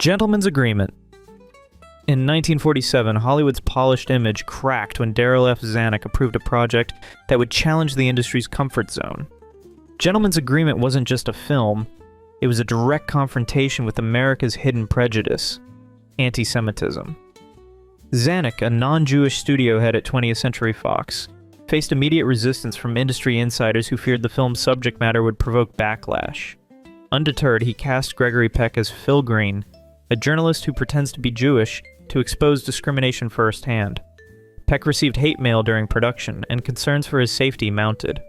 Gentleman's Agreement. In 1947, Hollywood's polished image cracked when Darryl F. Zanuck approved a project that would challenge the industry's comfort zone. Gentleman's Agreement wasn't just a film, it was a direct confrontation with America's hidden prejudice, anti-Semitism. Zanuck, a non-Jewish studio head at 20th Century Fox, faced immediate resistance from industry insiders who feared the film's subject matter would provoke backlash. Undeterred, he cast Gregory Peck as Phil Green, a journalist who pretends to be Jewish to expose discrimination firsthand. Peck received hate mail during production, and concerns for his safety mounted.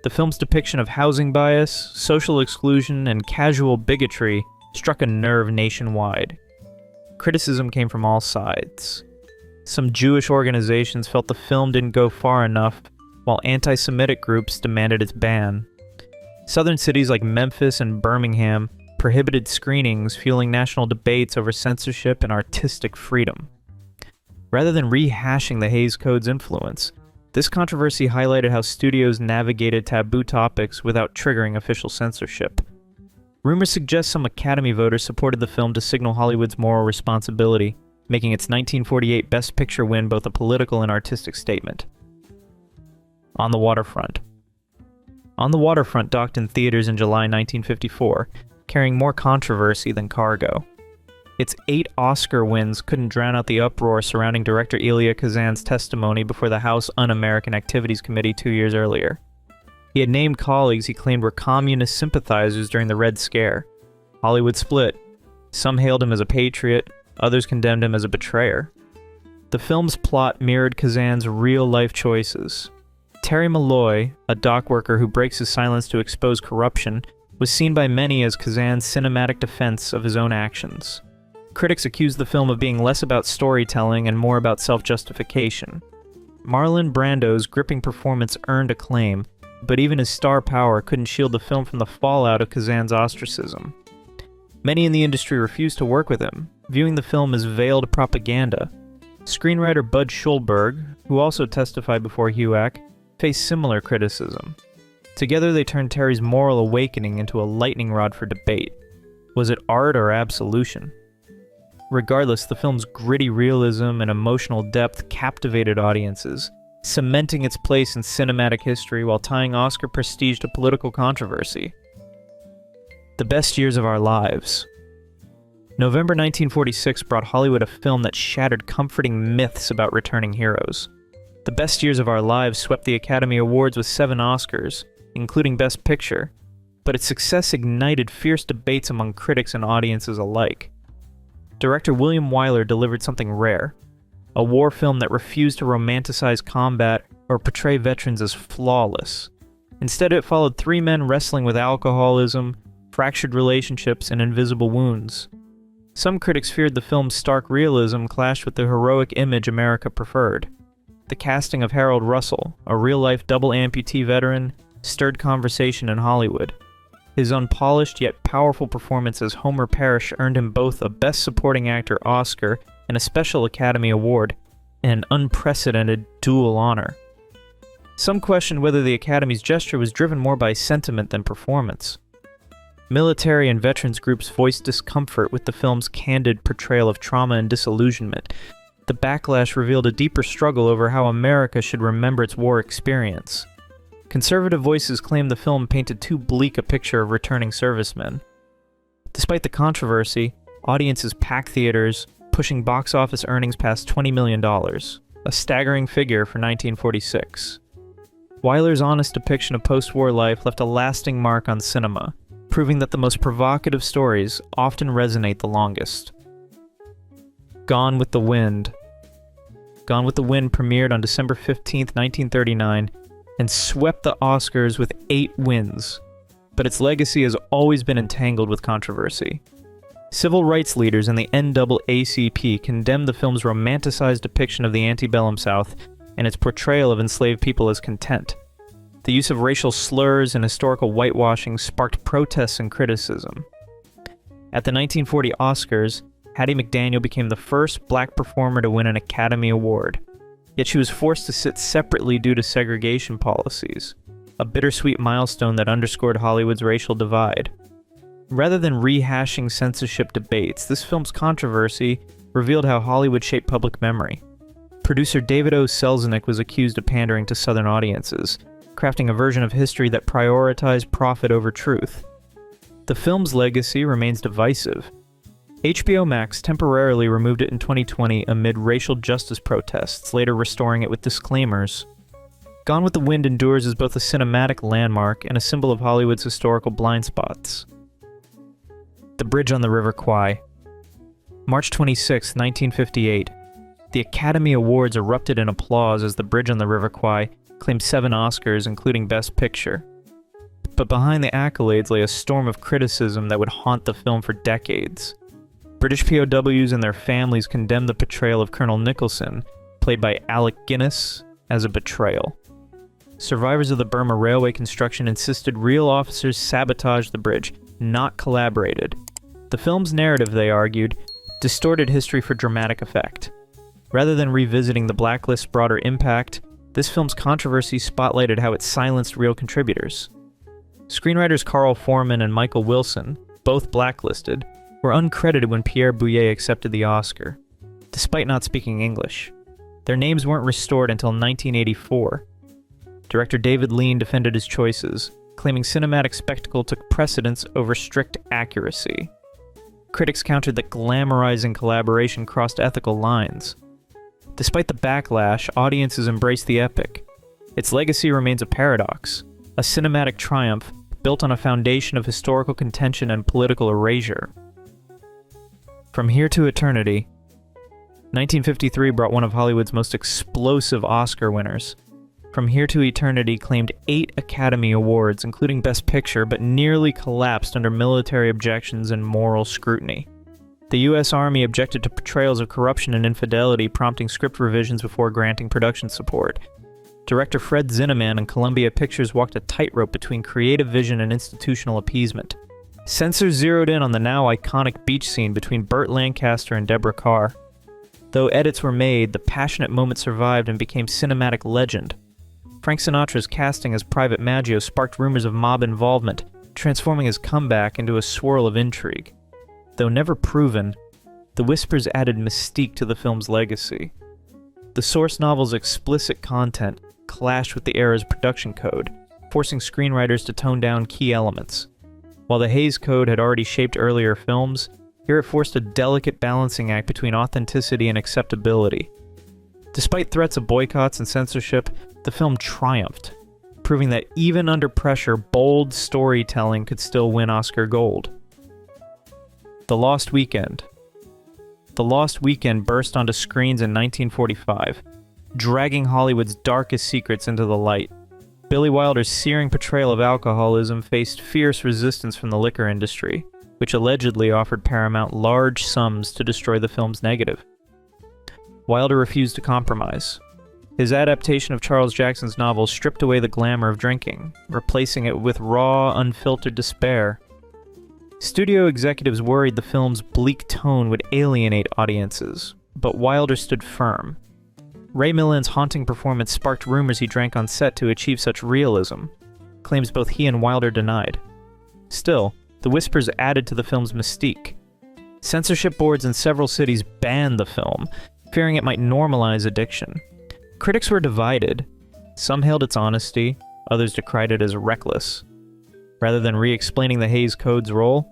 The film's depiction of housing bias, social exclusion, and casual bigotry struck a nerve nationwide. Criticism came from all sides. Some Jewish organizations felt the film didn't go far enough, while anti-Semitic groups demanded its ban. Southern cities like Memphis and Birmingham prohibited screenings, fueling national debates over censorship and artistic freedom. Rather than rehashing the Hays Code's influence, this controversy highlighted how studios navigated taboo topics without triggering official censorship. Rumors suggest some Academy voters supported the film to signal Hollywood's moral responsibility, making its 1948 Best Picture win both a political and artistic statement. On the Waterfront. On the Waterfront docked in theaters in July 1954, carrying more controversy than cargo. Its 8 Oscar wins couldn't drown out the uproar surrounding director Elia Kazan's testimony before the House Un-American Activities Committee 2 years earlier. He had named colleagues he claimed were communist sympathizers during the Red Scare. Hollywood split. Some hailed him as a patriot, others condemned him as a betrayer. The film's plot mirrored Kazan's real-life choices. Terry Malloy, a dock worker who breaks his silence to expose corruption, was seen by many as Kazan's cinematic defense of his own actions. Critics accused the film of being less about storytelling and more about self-justification. Marlon Brando's gripping performance earned acclaim, but even his star power couldn't shield the film from the fallout of Kazan's ostracism. Many in the industry refused to work with him, viewing the film as veiled propaganda. Screenwriter Bud Schulberg, who also testified before HUAC, faced similar criticism. Together they turned Terry's moral awakening into a lightning rod for debate. Was it art or absolution? Regardless, the film's gritty realism and emotional depth captivated audiences, cementing its place in cinematic history while tying Oscar prestige to political controversy. The Best Years of Our Lives. November 1946 brought Hollywood a film that shattered comforting myths about returning heroes. The Best Years of Our Lives swept the Academy Awards with 7 Oscars, including Best Picture, but its success ignited fierce debates among critics and audiences alike. Director William Wyler delivered something rare, a war film that refused to romanticize combat or portray veterans as flawless. Instead, it followed 3 men wrestling with alcoholism, fractured relationships, and invisible wounds. Some critics feared the film's stark realism clashed with the heroic image America preferred. The casting of Harold Russell, a real-life double amputee veteran, stirred conversation in Hollywood. His unpolished yet powerful performance as Homer Parrish earned him both a Best Supporting Actor Oscar and a Special Academy Award, an unprecedented dual honor. Some questioned whether the Academy's gesture was driven more by sentiment than performance. Military and veterans groups voiced discomfort with the film's candid portrayal of trauma and disillusionment. The backlash revealed a deeper struggle over how America should remember its war experience. Conservative voices claimed the film painted too bleak a picture of returning servicemen. Despite the controversy, audiences packed theaters, pushing box office earnings past $20 million, a staggering figure for 1946. Wyler's honest depiction of post-war life left a lasting mark on cinema, proving that the most provocative stories often resonate the longest. Gone with the Wind. Gone with the Wind premiered on December 15, 1939, and swept the Oscars with 8 wins, but its legacy has always been entangled with controversy. Civil rights leaders and the NAACP condemned the film's romanticized depiction of the antebellum South and its portrayal of enslaved people as content. The use of racial slurs and historical whitewashing sparked protests and criticism. At the 1940 Oscars, Hattie McDaniel became the first black performer to win an Academy Award. Yet she was forced to sit separately due to segregation policies, a bittersweet milestone that underscored Hollywood's racial divide. Rather than rehashing censorship debates, this film's controversy revealed how Hollywood shaped public memory. Producer David O. Selznick was accused of pandering to Southern audiences, crafting a version of history that prioritized profit over truth. The film's legacy remains divisive. HBO Max temporarily removed it in 2020 amid racial justice protests, later restoring it with disclaimers. Gone with the Wind endures as both a cinematic landmark and a symbol of Hollywood's historical blind spots. The Bridge on the River Kwai. March 26, 1958. The Academy Awards erupted in applause as The Bridge on the River Kwai claimed 7 Oscars, including Best Picture. But behind the accolades lay a storm of criticism that would haunt the film for decades. British POWs and their families condemned the portrayal of Colonel Nicholson, played by Alec Guinness, as a betrayal. Survivors of the Burma Railway construction insisted real officers sabotaged the bridge, not collaborated. The film's narrative, they argued, distorted history for dramatic effect. Rather than revisiting the blacklist's broader impact, this film's controversy spotlighted how it silenced real contributors. Screenwriters Carl Foreman and Michael Wilson, both blacklisted, were uncredited when Pierre Bouillet accepted the Oscar, despite not speaking English. Their names weren't restored until 1984. Director David Lean defended his choices, claiming cinematic spectacle took precedence over strict accuracy. Critics countered that glamorizing collaboration crossed ethical lines. Despite the backlash, audiences embraced the epic. Its legacy remains a paradox, a cinematic triumph built on a foundation of historical contention and political erasure. From Here to Eternity. 1953 brought one of Hollywood's most explosive Oscar winners. From Here to Eternity claimed 8 Academy Awards, including Best Picture, but nearly collapsed under military objections and moral scrutiny. The U.S. Army objected to portrayals of corruption and infidelity, prompting script revisions before granting production support. Director Fred Zinnemann and Columbia Pictures walked a tightrope between creative vision and institutional appeasement. Censors zeroed in on the now iconic beach scene between Burt Lancaster and Deborah Kerr. Though edits were made, the passionate moment survived and became cinematic legend. Frank Sinatra's casting as Private Maggio sparked rumors of mob involvement, transforming his comeback into a swirl of intrigue. Though never proven, the whispers added mystique to the film's legacy. The source novel's explicit content clashed with the era's production code, forcing screenwriters to tone down key elements. While the Hays Code had already shaped earlier films, here it forced a delicate balancing act between authenticity and acceptability. Despite threats of boycotts and censorship, the film triumphed, proving that even under pressure, bold storytelling could still win Oscar gold. The Lost Weekend. The Lost Weekend burst onto screens in 1945, dragging Hollywood's darkest secrets into the light. Billy Wilder's searing portrayal of alcoholism faced fierce resistance from the liquor industry, which allegedly offered Paramount large sums to destroy the film's negative. Wilder refused to compromise. His adaptation of Charles Jackson's novel stripped away the glamour of drinking, replacing it with raw, unfiltered despair. Studio executives worried the film's bleak tone would alienate audiences, but Wilder stood firm. Ray Milland's haunting performance sparked rumors he drank on set to achieve such realism, claims both he and Wilder denied. Still, the whispers added to the film's mystique. Censorship boards in several cities banned the film, fearing it might normalize addiction. Critics were divided. Some hailed its honesty, others decried it as reckless. Rather than re-explaining the Hays Code's role,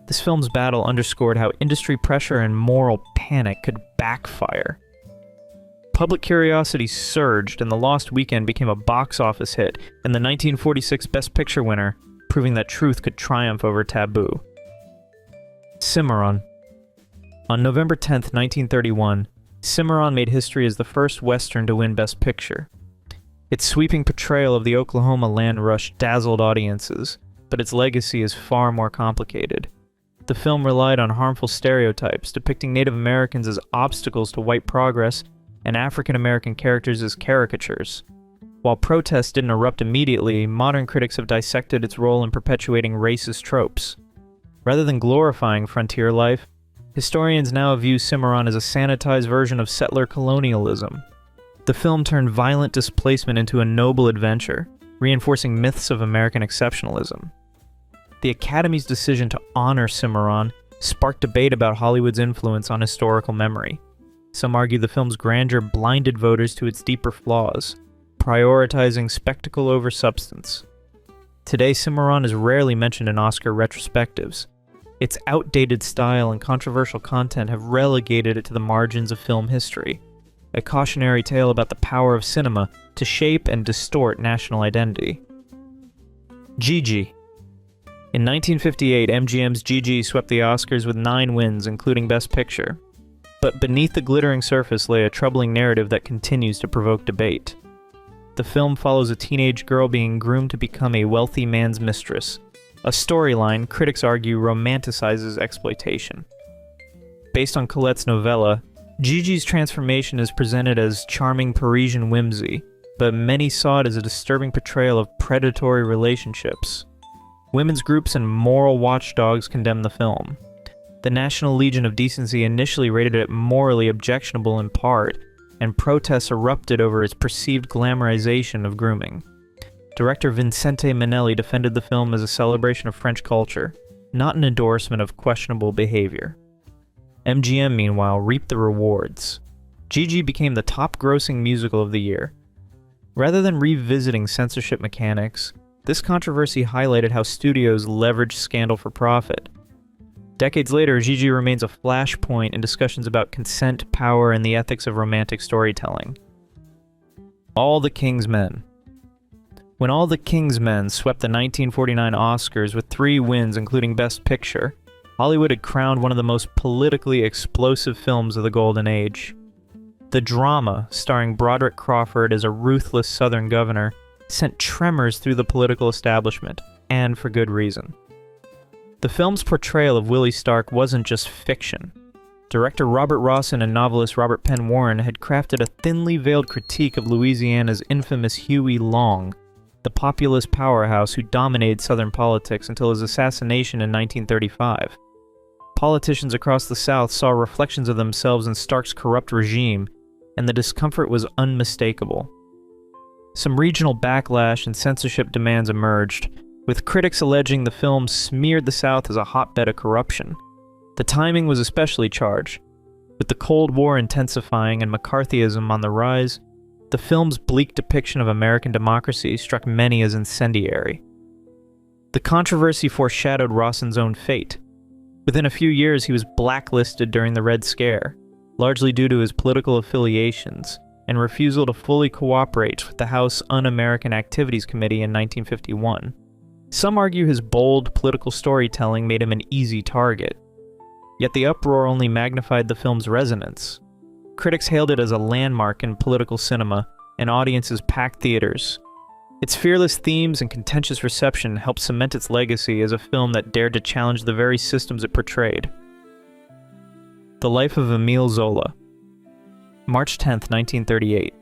this film's battle underscored how industry pressure and moral panic could backfire. Public curiosity surged, and The Lost Weekend became a box office hit and the 1946 Best Picture winner, proving that truth could triumph over taboo. Simmeron. On November 10, 1931, Simmeron made history as the first Western to win Best Picture. Its sweeping portrayal of the Oklahoma land rush dazzled audiences, but its legacy is far more complicated. The film relied on harmful stereotypes, depicting Native Americans as obstacles to white progress and African American characters as caricatures. While protests didn't erupt immediately, modern critics have dissected its role in perpetuating racist tropes. Rather than glorifying frontier life, historians now view Simmeron as a sanitized version of settler colonialism. The film turned violent displacement into a noble adventure, reinforcing myths of American exceptionalism. The Academy's decision to honor Simmeron sparked debate about Hollywood's influence on historical memory. Some argue the film's grandeur blinded voters to its deeper flaws, prioritizing spectacle over substance. Today, Simmeron is rarely mentioned in Oscar retrospectives. Its outdated style and controversial content have relegated it to the margins of film history, a cautionary tale about the power of cinema to shape and distort national identity. Gigi. In 1958, MGM's Gigi swept the Oscars with 9 wins, including Best Picture. But beneath the glittering surface lay a troubling narrative that continues to provoke debate. The film follows a teenage girl being groomed to become a wealthy man's mistress, a storyline critics argue romanticizes exploitation. Based on Colette's novella, Gigi's transformation is presented as charming Parisian whimsy, but many saw it as a disturbing portrayal of predatory relationships. Women's groups and moral watchdogs condemned the film. The National Legion of Decency initially rated it morally objectionable in part, and protests erupted over its perceived glamorization of grooming. Director Vincente Minnelli defended the film as a celebration of French culture, not an endorsement of questionable behavior. MGM, meanwhile, reaped the rewards. Gigi became the top-grossing musical of the year. Rather than revisiting censorship mechanics, this controversy highlighted how studios leveraged scandal for profit. Decades later, Gigi remains a flashpoint in discussions about consent, power, and the ethics of romantic storytelling. All the King's Men. When All the King's Men swept the 1949 Oscars with 3 wins including Best Picture, Hollywood had crowned one of the most politically explosive films of the Golden Age. The drama, starring Broderick Crawford as a ruthless Southern governor, sent tremors through the political establishment, and for good reason. The film's portrayal of Willie Stark wasn't just fiction. Director Robert Rossen and novelist Robert Penn Warren had crafted a thinly veiled critique of Louisiana's infamous Huey Long, the populist powerhouse who dominated Southern politics until his assassination in 1935. Politicians across the South saw reflections of themselves in Stark's corrupt regime, and the discomfort was unmistakable. Some regional backlash and censorship demands emerged, with critics alleging the film smeared the South as a hotbed of corruption. The timing was especially charged. With the Cold War intensifying and McCarthyism on the rise, the film's bleak depiction of American democracy struck many as incendiary. The controversy foreshadowed Rossen's own fate. Within a few years, he was blacklisted during the Red Scare, largely due to his political affiliations and refusal to fully cooperate with the House Un-American Activities Committee in 1951. Some argue his bold political storytelling made him an easy target. Yet the uproar only magnified the film's resonance. Critics hailed it as a landmark in political cinema, and audiences packed theaters. Its fearless themes and contentious reception helped cement its legacy as a film that dared to challenge the very systems it portrayed. The Life of Emil Zola. March 10, 1938.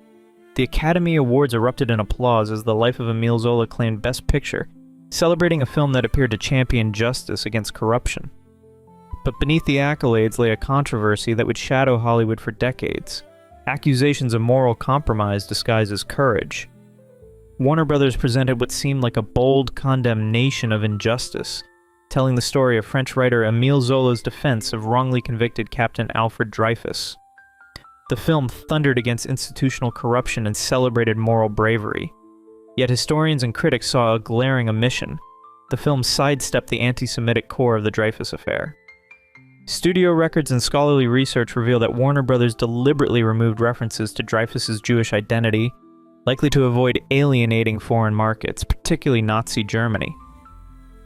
The Academy Awards erupted in applause as The Life of Emil Zola claimed Best Picture, celebrating a film that appeared to champion justice against corruption. But beneath the accolades lay a controversy that would shadow Hollywood for decades. Accusations of moral compromise disguised as courage. Warner Brothers presented what seemed like a bold condemnation of injustice, telling the story of French writer Emile Zola's defense of wrongly convicted Captain Alfred Dreyfus. The film thundered against institutional corruption and celebrated moral bravery. Yet historians and critics saw a glaring omission. The film sidestepped the anti-Semitic core of the Dreyfus affair. Studio records and scholarly research reveal that Warner Brothers deliberately removed references to Dreyfus's Jewish identity, likely to avoid alienating foreign markets, particularly Nazi Germany.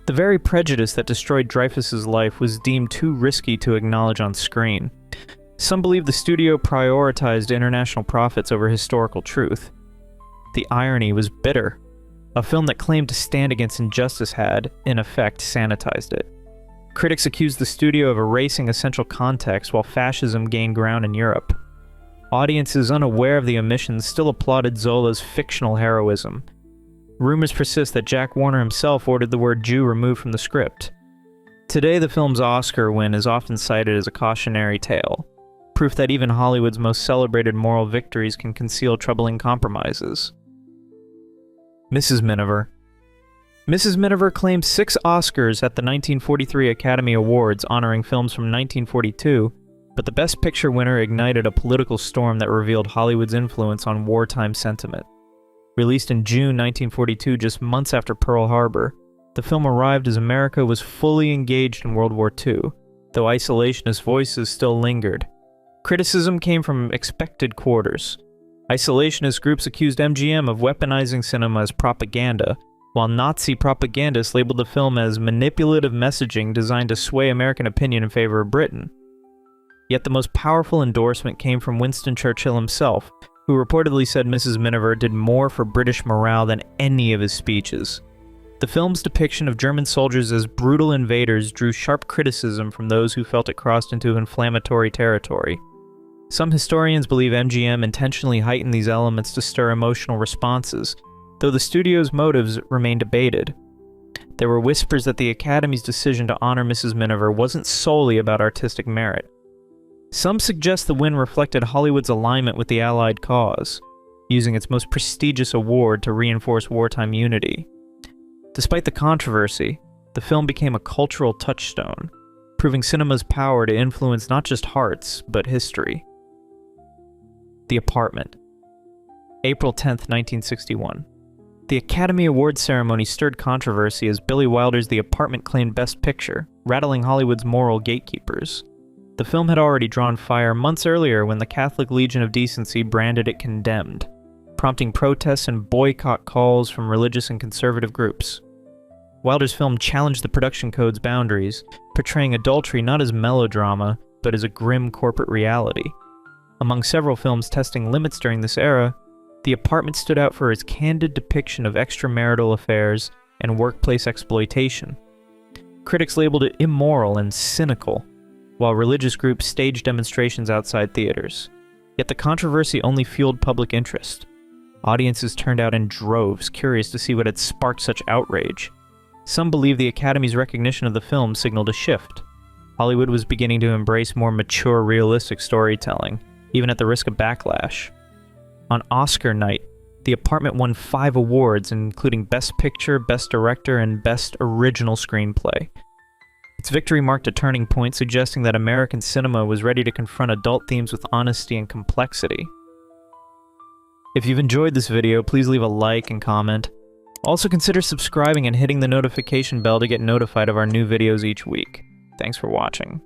The very prejudice that destroyed Dreyfus's life was deemed too risky to acknowledge on screen. Some believe the studio prioritized international profits over historical truth. The irony was bitter. A film that claimed to stand against injustice had, in effect, sanitized it. Critics accused the studio of erasing essential context while fascism gained ground in Europe. Audiences unaware of the omissions still applauded Zola's fictional heroism. Rumors persist that Jack Warner himself ordered the word Jew removed from the script. Today, the film's Oscar win is often cited as a cautionary tale, proof that even Hollywood's most celebrated moral victories can conceal troubling compromises. Mrs. Minver. Mrs. Minver claimed 6 Oscars at the 1943 Academy Awards honoring films from 1942, but the Best Picture winner ignited a political storm that revealed Hollywood's influence on wartime sentiment. Released in June 1942, just months after Pearl Harbor, the film arrived as America was fully engaged in World War II, though isolationist voices still lingered. Criticism came from expected quarters. Isolationist groups accused MGM of weaponizing cinema as propaganda, while Nazi propagandists labeled the film as manipulative messaging designed to sway American opinion in favor of Britain. Yet the most powerful endorsement came from Winston Churchill himself, who reportedly said Mrs. Minver did more for British morale than any of his speeches. The film's depiction of German soldiers as brutal invaders drew sharp criticism from those who felt it crossed into inflammatory territory. Some historians believe MGM intentionally heightened these elements to stir emotional responses, though the studio's motives remain debated. There were whispers that the Academy's decision to honor Mrs. Minver wasn't solely about artistic merit. Some suggest the win reflected Hollywood's alignment with the Allied cause, using its most prestigious award to reinforce wartime unity. Despite the controversy, the film became a cultural touchstone, proving cinema's power to influence not just hearts, but history. The Apartment. April 10, 1961. The Academy Awards ceremony stirred controversy as Billy Wilder's The Apartment claimed Best Picture, rattling Hollywood's moral gatekeepers. The film had already drawn fire months earlier when the Catholic Legion of Decency branded it condemned, prompting protests and boycott calls from religious and conservative groups. Wilder's film challenged the production code's boundaries, portraying adultery not as melodrama, but as a grim corporate reality. Among several films testing limits during this era, The Apartment stood out for its candid depiction of extramarital affairs and workplace exploitation. Critics labeled it immoral and cynical, while religious groups staged demonstrations outside theaters. Yet the controversy only fueled public interest. Audiences turned out in droves, curious to see what had sparked such outrage. Some believe the Academy's recognition of the film signaled a shift. Hollywood was beginning to embrace more mature, realistic storytelling, even at the risk of backlash. On Oscar night, The Apartment won 5 awards, including Best Picture, Best Director, and Best Original Screenplay. Its victory marked a turning point, suggesting that American cinema was ready to confront adult themes with honesty and complexity. If you've enjoyed this video, please leave a like and comment. Also consider subscribing and hitting the notification bell to get notified of our new videos each week. Thanks for watching.